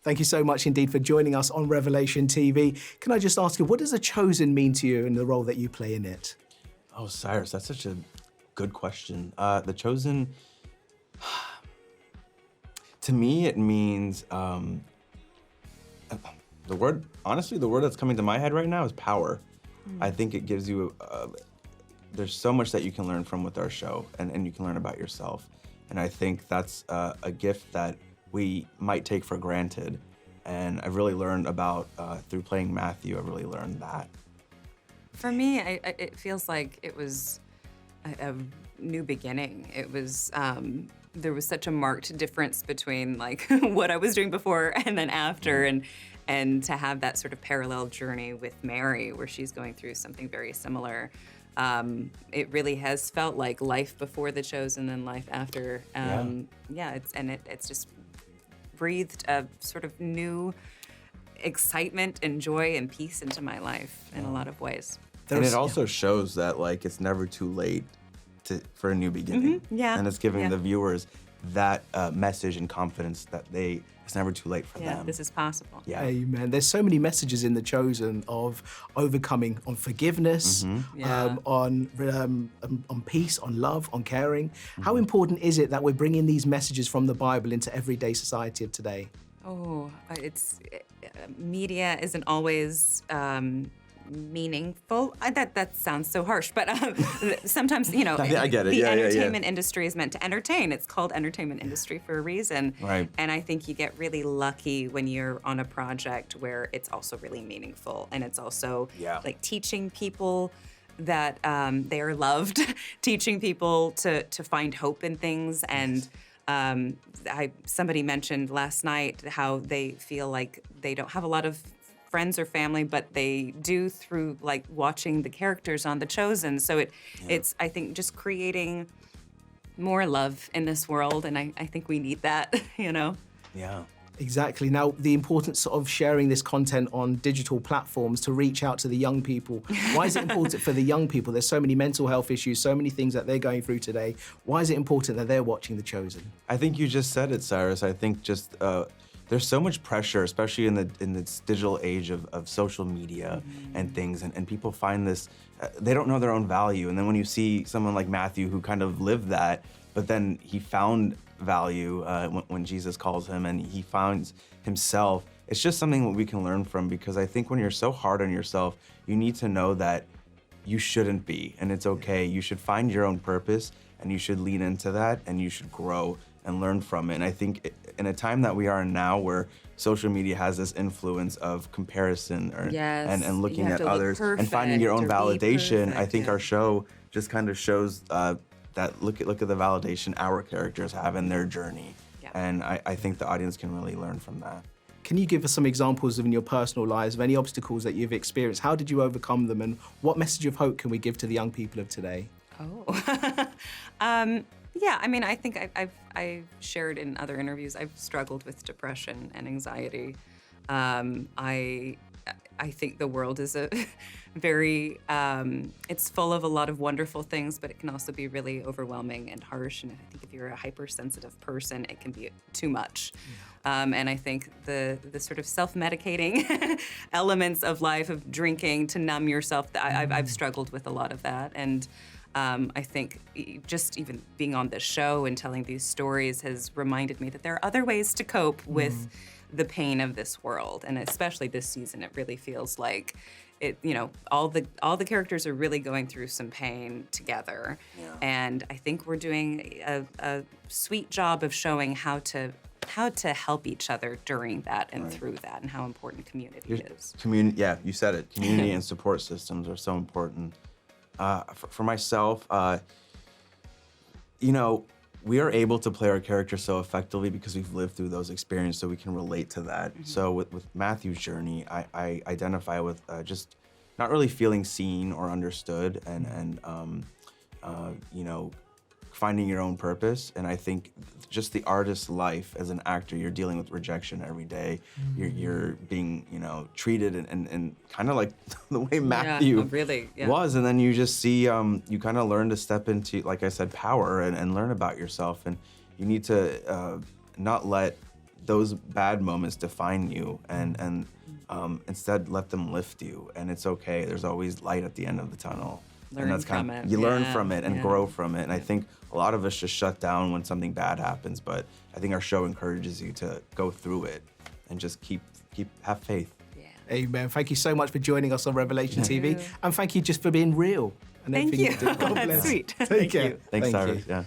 Thank you so much indeed for joining us on Revelation TV. Can I just ask you, what does The Chosen mean to you in the role that you play in it? Oh, Cyrus, that's such a good question. The Chosen, to me, it means, the word that's coming to my head right now is power. I think it gives you, there's so much that you can learn from with our show, and you can learn about yourself. And I think that's a gift that we might take for granted. And I've really learned about, through playing Matthew, I've really learned that. For me, it feels like it was a new beginning. It was, there was such a marked difference between like what I was doing before and then after, and to have that sort of parallel journey with Mary, where she's going through something very similar. It really has felt like life before The Chosen and life after. It's just breathed a sort of new excitement and joy and peace into my life in a lot of ways. And it also shows that like it's never too late for a new beginning. Mm-hmm. Yeah. And it's giving the viewers that message and confidence that it's never too late for them. Yeah, this is possible. Yeah. Amen. There's so many messages in The Chosen of overcoming, on forgiveness, on peace, on love, on caring. How important is it that we're bringing these messages from the Bible into everyday society of today? Media isn't always meaningful. That sounds so harsh, but sometimes, you know, I get it. The entertainment industry is meant to entertain. It's called entertainment industry for a reason. Right. And I think you get really lucky when you're on a project where it's also really meaningful, and it's also like teaching people that they are loved, teaching people to find hope in things. And somebody mentioned last night how they feel like they don't have a lot of friends or family, but they do through like watching the characters on The Chosen. So it's, I think, just creating more love in this world, and I think we need that, you know? Yeah. Exactly. Now, the importance of sharing this content on digital platforms to reach out to the young people. Why is it important for the young people? There's so many mental health issues, so many things that they're going through today. Why is it important that they're watching The Chosen? I think you just said it, Cyrus. I think just there's so much pressure, especially in this digital age of social media and things, and people find this, they don't know their own value. And then when you see someone like Matthew who kind of lived that, but then he found value when Jesus calls him, and he finds himself, it's just something that we can learn from, because I think when you're so hard on yourself, you need to know that you shouldn't be, and it's okay. You should find your own purpose, and you should lean into that, and you should grow and learn from it. And I think in a time that we are in now, where social media has this influence of comparison and looking at others and finding your own validation, I think our show just kind of shows that look at the validation our characters have in their journey. Yeah. And I think the audience can really learn from that. Can you give us some examples in your personal lives of any obstacles that you've experienced? How did you overcome them, and what message of hope can we give to the young people of today? Yeah, I mean, I think I've shared in other interviews, I've struggled with depression and anxiety. I think the world is a very, it's full of a lot of wonderful things, but it can also be really overwhelming and harsh. And I think if you're a hypersensitive person, it can be too much. And I think the sort of self-medicating elements of life, of drinking to numb yourself, I've struggled with a lot of that. And I think just even being on this show and telling these stories has reminded me that there are other ways to cope with the pain of this world. And especially this season, it really feels like it, you know, all the characters are really going through some pain together. Yeah. And I think we're doing a sweet job of showing how to help each other during that and through that, and how important community is. Yeah, you said it. Community and support systems are so important. For myself, you know, we are able to play our characters so effectively because we've lived through those experiences, so we can relate to that. So with Matthew's journey, I identify with just not really feeling seen or understood, and you know, finding your own purpose. And I think just the artist's life as an actor, you're dealing with rejection every day. You're being, you know, treated and kind of like the way Matthew was. And then you just see, you kind of learn to step into, like I said, power and learn about yourself. And you need to not let those bad moments define you, and instead let them lift you. And it's okay. There's always light at the end of the tunnel. Learn and that's from it. You learn Yeah, from it and yeah. grow from it. And I think a lot of us just shut down when something bad happens, but I think our show encourages you to go through it and just have faith. Amen. Thank you so much for joining us on Revelation TV, and thank you just for being real and Thank everything you. you do. God That's bless. sweet. Take Thank care. you. Thanks, Thank Cyrus. you. Yeah.